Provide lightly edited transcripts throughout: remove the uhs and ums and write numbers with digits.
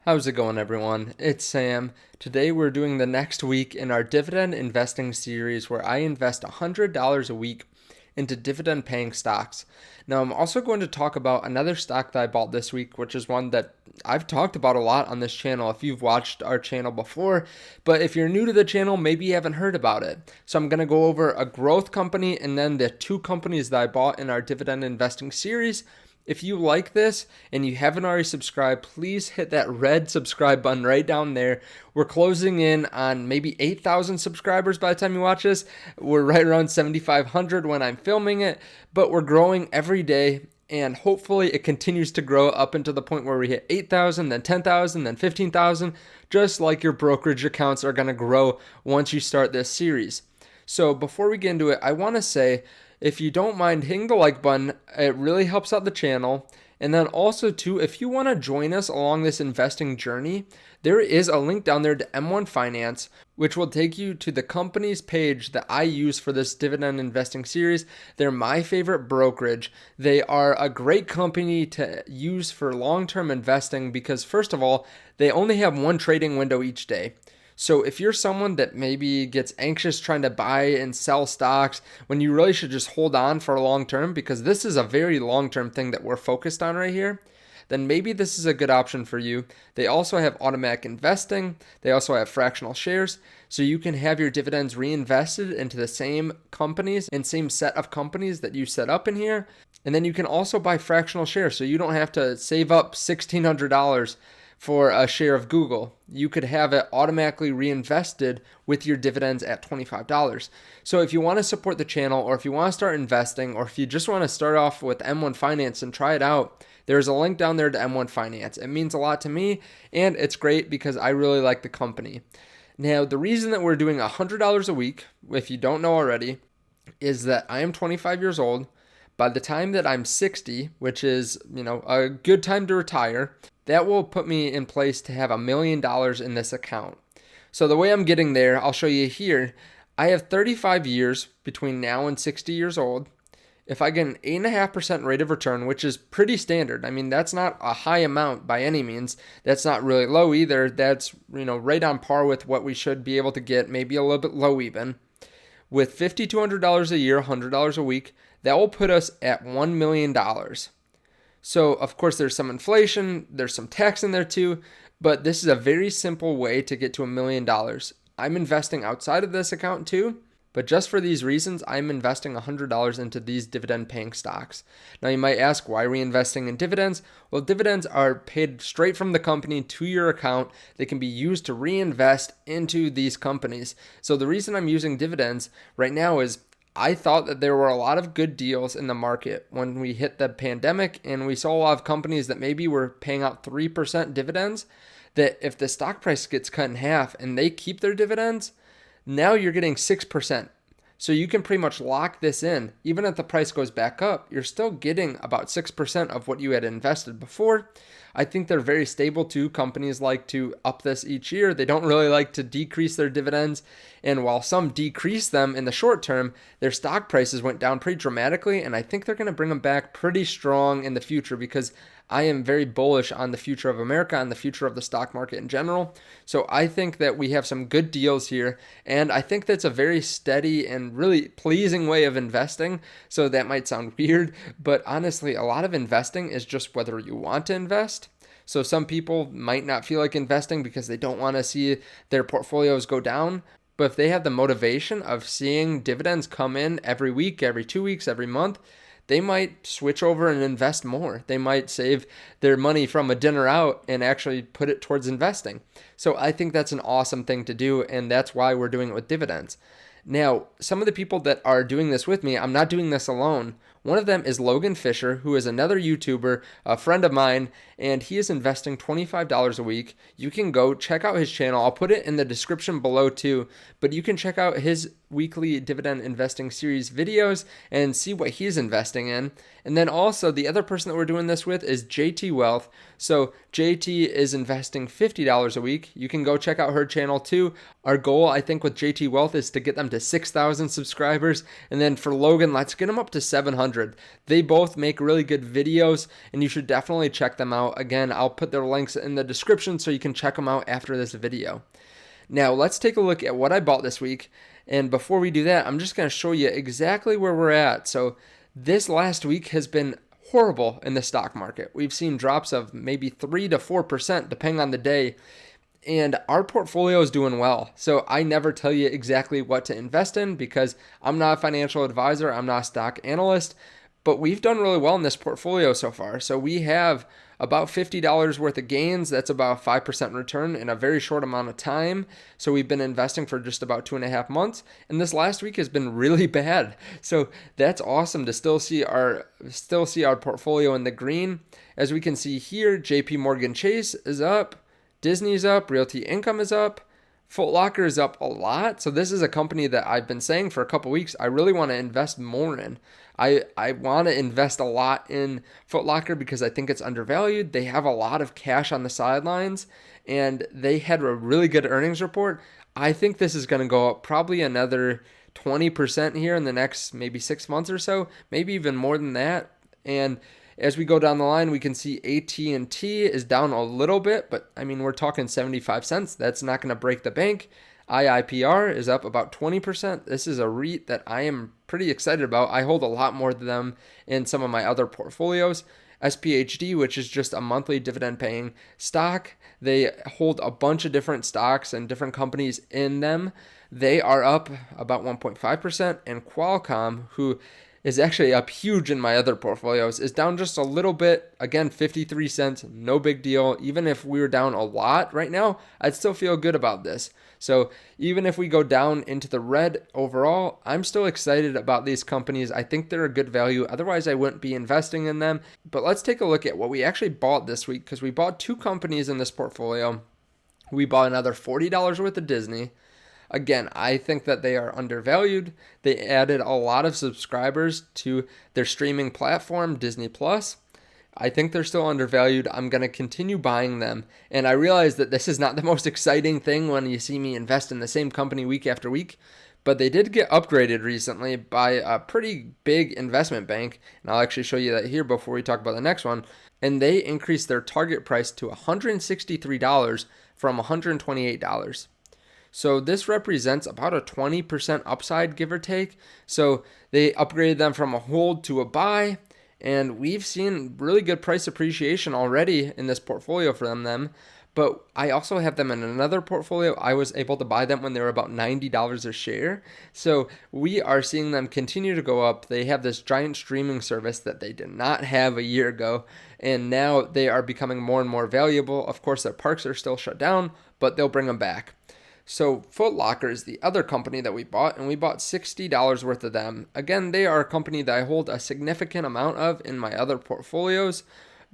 How's it going, everyone? It's Sam. Today we're doing the next week in our dividend investing series where I invest $100 a week into dividend paying stocks. Now, I'm also going to talk about another stock that I bought this week, which is one that I've talked about a lot on this channel if you've watched our channel before. But if you're new to the channel, maybe you haven't heard about it. So I'm going to go over a growth company and then the two companies that I bought in our dividend investing series. If you like this and you haven't already subscribed, please hit that red subscribe button right down there. We're closing in on maybe 8,000 subscribers by the time you watch this. We're right around 7,500 when I'm filming it, but we're growing every day. And hopefully it continues to grow up until the point where we hit 8,000, then 10,000, then 15,000, just like your brokerage accounts are going to grow once you start this series. So before we get into it, I want to say, if you don't mind hitting the like button, it really helps out the channel. And then also too, if you want to join us along this investing journey, there is a link down there to M1 Finance, which will take you to the company's page that I use for this dividend investing series. They're my favorite brokerage. They are a great company to use for long-term investing because, first of all, they only have one trading window each day. So if you're someone that maybe gets anxious trying to buy and sell stocks when you really should just hold on for a long term, because this is a very long-term thing that we're focused on right here, then maybe this is a good option for you. They also have automatic investing. They also have fractional shares. So you can have your dividends reinvested into the same companies and same set of companies that you set up in here. And then you can also buy fractional shares. So you don't have to save up $1,600 for a share of Google. You could have it automatically reinvested with your dividends at $25. So if you want to support the channel, or if you want to start investing, or if you just want to start off with M1 Finance and try it out, there's a link down there to M1 Finance. It means a lot to me, and it's great because I really like the company. Now, the reason that we're doing $100 a week, if you don't know already, is that I am 25 years old. By the time that I'm 60, which is, a good time to retire, that will put me in place to have $1 million in this account. So the way I'm getting there, I'll show you here. I have 35 years between now and 60 years old. If I get an 8.5% rate of return, which is pretty standard. I mean, that's not a high amount by any means. That's not really low either. That's, right on par with what we should be able to get, maybe a little bit low even. With $5,200 a year, $100 a week, that will put us at $1 million. So, of course, there's some inflation, there's some tax in there too, but this is a very simple way to get to $1 million. I'm investing outside of this account too, but just for these reasons, I'm investing $100 into these dividend-paying stocks. Now, you might ask, why are we investing in dividends? Well, dividends are paid straight from the company to your account. They can be used to reinvest into these companies. So the reason I'm using dividends right now is I thought that there were a lot of good deals in the market when we hit the pandemic, and we saw a lot of companies that maybe were paying out 3% dividends, that if the stock price gets cut in half and they keep their dividends, now you're getting 6%. So you can pretty much lock this in. Even if the price goes back up, you're still getting about 6% of what you had invested before. I think they're very stable too. Companies like to up this each year. They don't really like to decrease their dividends. And while some decrease them in the short term, their stock prices went down pretty dramatically. And I think they're going to bring them back pretty strong in the future because I am very bullish on the future of America and the future of the stock market in general. So I think that we have some good deals here, and I think that's a very steady and really pleasing way of investing. So that might sound weird, but honestly, a lot of investing is just whether you want to invest. So some people might not feel like investing because they don't want to see their portfolios go down. But if they have the motivation of seeing dividends come in every week, every 2 weeks, every month, they might switch over and invest more. They might save their money from a dinner out and actually put it towards investing. So I think that's an awesome thing to do, and that's why we're doing it with dividends. Now, some of the people that are doing this with me, I'm not doing this alone. One of them is Logan Fisher, who is another YouTuber, a friend of mine, and he is investing $25 a week. You can go check out his channel. I'll put it in the description below too, but you can check out his weekly dividend investing series videos and see what he's investing in. And then also the other person that we're doing this with is JT Wealth. So JT is investing $50 a week. You can go check out her channel too. Our goal, I think, with JT Wealth is to get them to 6,000 subscribers. And then for Logan, let's get them up to 700. They both make really good videos and you should definitely check them out. Again, I'll put their links in the description so you can check them out after this video. Now let's take a look at what I bought this week. And before we do that, I'm just going to show you exactly where we're at. So this last week has been horrible in the stock market. We've seen drops of maybe 3 to 4% depending on the day. And our portfolio is doing well. So I never tell you exactly what to invest in because I'm not a financial advisor. I'm not a stock analyst. But we've done really well in this portfolio so far. So we have about $50 worth of gains. That's about a 5% return in a very short amount of time. So we've been investing for just about 2.5 months. And this last week has been really bad. So that's awesome to still see our portfolio in the green. As we can see here, JP Morgan Chase is up, Disney's up, Realty Income is up. Foot Locker is up a lot. So this is a company that I've been saying for a couple weeks I really want to invest more in. I want to invest a lot in Foot Locker because I think it's undervalued. They have a lot of cash on the sidelines and they had a really good earnings report. I think this is going to go up probably another 20% here in the next maybe 6 months or so, maybe even more than that. And as we go down the line, we can see AT&T is down a little bit, but I mean, we're talking 75 cents. That's not going to break the bank. IIPR is up about 20%. This is a REIT that I am pretty excited about. I hold a lot more than them in some of my other portfolios. SPHD, which is just a monthly dividend paying stock. They hold a bunch of different stocks and different companies in them. They are up about 1.5%. And Qualcomm, who is actually up huge in my other portfolios, is down just a little bit. Again, 53 cents, no big deal. Even if we were down a lot right now, I'd still feel good about this. So even if we go down into the red overall, I'm still excited about these companies. I think they're a good value. Otherwise, I wouldn't be investing in them. But let's take a look at what we actually bought this week because we bought 2 companies in this portfolio. We bought another $40 worth of Disney. Again, I think that they are undervalued. They added a lot of subscribers to their streaming platform, Disney Plus. I think they're still undervalued. I'm going to continue buying them. And I realize that this is not the most exciting thing when you see me invest in the same company week after week, but they did get upgraded recently by a pretty big investment bank. And I'll actually show you that here before we talk about the next one. And they increased their target price to $163 from $128. So this represents about a 20% upside, give or take. So they upgraded them from a hold to a buy. And we've seen really good price appreciation already in this portfolio from them. But I also have them in another portfolio. I was able to buy them when they were about $90 a share. So we are seeing them continue to go up. They have this giant streaming service that they did not have a year ago. And now they are becoming more and more valuable. Of course, their parks are still shut down, but they'll bring them back. So Foot Locker is the other company that we bought, and we bought $60 worth of them. Again, they are a company that I hold a significant amount of in my other portfolios,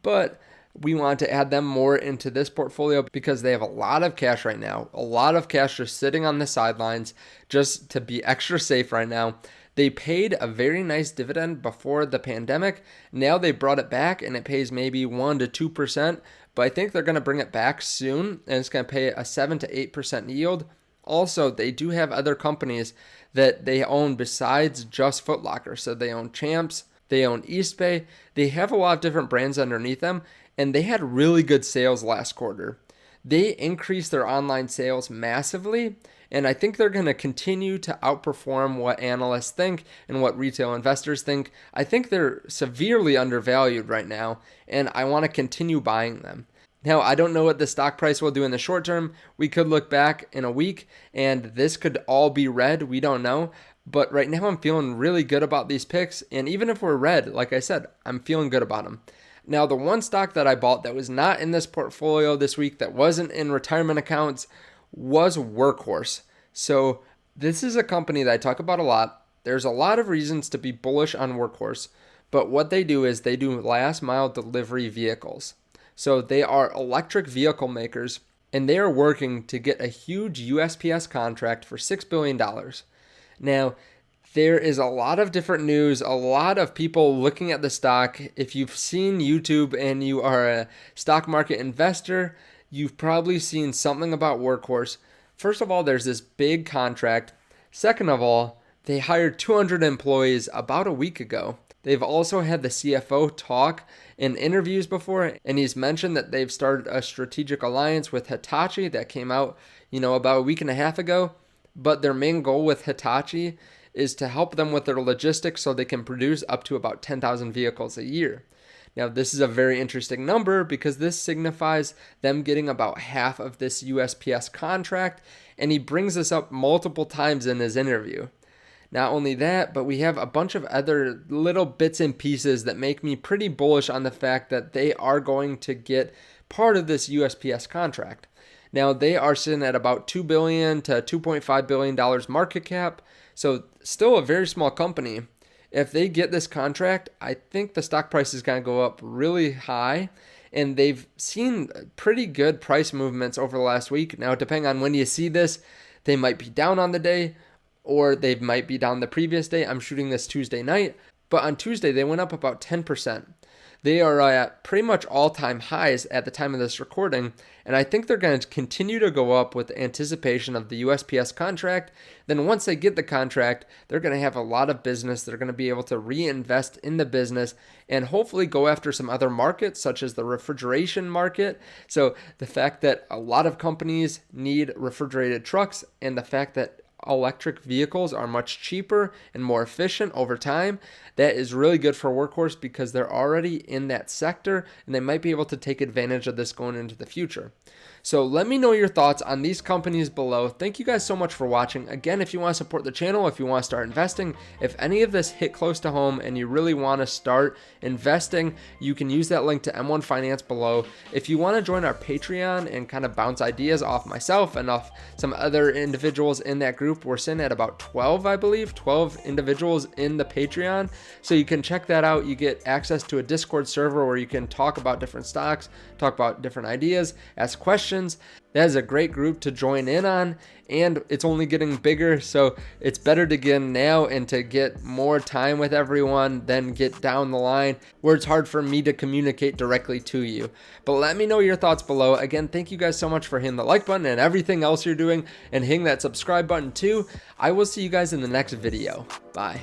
but we want to add them more into this portfolio because they have a lot of cash right now, a lot of cash just sitting on the sidelines just to be extra safe right now. They paid a very nice dividend before the pandemic. Now they brought it back and it pays maybe 1 to 2%. But I think they're going to bring it back soon, and it's going to pay a 7 to 8% yield. Also, they do have other companies that they own besides just Foot Locker. So they own Champs, they own Eastbay. They have a lot of different brands underneath them, and they had really good sales last quarter. They increased their online sales massively, and I think they're going to continue to outperform what analysts think and what retail investors think. I think they're severely undervalued right now, and I want to continue buying them. Now, I don't know what the stock price will do in the short term. We could look back in a week, and this could all be red. We don't know. But right now, I'm feeling really good about these picks, and even if we're red, like I said, I'm feeling good about them. Now, the one stock that I bought that was not in this portfolio this week, that wasn't in retirement accounts, was Workhorse. So this is a company that I talk about a lot. There's a lot of reasons to be bullish on Workhorse, but what they do is they do last mile delivery vehicles. So they are electric vehicle makers, and they are working to get a huge USPS contract for $6 billion. Now, there is a lot of different news, a lot of people looking at the stock. If you've seen YouTube and you are a stock market investor, you've probably seen something about Workhorse. First of all, there's this big contract. Second of all, they hired 200 employees about a week ago. They've also had the CFO talk in interviews before, and he's mentioned that they've started a strategic alliance with Hitachi that came out, about a week and a half ago. But their main goal with Hitachi is to help them with their logistics so they can produce up to about 10,000 vehicles a year. Now, this is a very interesting number because this signifies them getting about half of this USPS contract, and he brings this up multiple times in his interview. Not only that, but we have a bunch of other little bits and pieces that make me pretty bullish on the fact that they are going to get part of this USPS contract. Now, they are sitting at about $2 billion to $2.5 billion market cap, so still a very small company. If they get this contract, I think the stock price is going to go up really high, and they've seen pretty good price movements over the last week. Now, depending on when you see this, they might be down on the day, or they might be down the previous day. I'm shooting this Tuesday night, but on Tuesday, they went up about 10%. They are at pretty much all-time highs at the time of this recording, and I think they're going to continue to go up with the anticipation of the USPS contract. Then once they get the contract, they're going to have a lot of business. They're going to be able to reinvest in the business and hopefully go after some other markets, such as the refrigeration market. So the fact that a lot of companies need refrigerated trucks, and the fact that electric vehicles are much cheaper and more efficient over time, that is really good for Workhorse because they're already in that sector and they might be able to take advantage of this going into the future. So let me know your thoughts on these companies below. Thank you guys so much for watching. Again, if you want to support the channel, if you want to start investing, if any of this hit close to home and you really want to start investing, you can use that link to M1 Finance below. If you want to join our Patreon and kind of bounce ideas off myself and off some other individuals in that group, we're sitting at about 12, I believe, 12 individuals in the Patreon. So you can check that out. You get access to a Discord server where you can talk about different stocks, talk about different ideas, ask questions. That is a great group to join in on, and it's only getting bigger, so it's better to get in now and to get more time with everyone than get down the line where it's hard for me to communicate directly to you. But let me know your thoughts below. Again, thank you guys so much for hitting the like button and everything else you're doing, and hitting that subscribe button too. I will see you guys in the next video. Bye.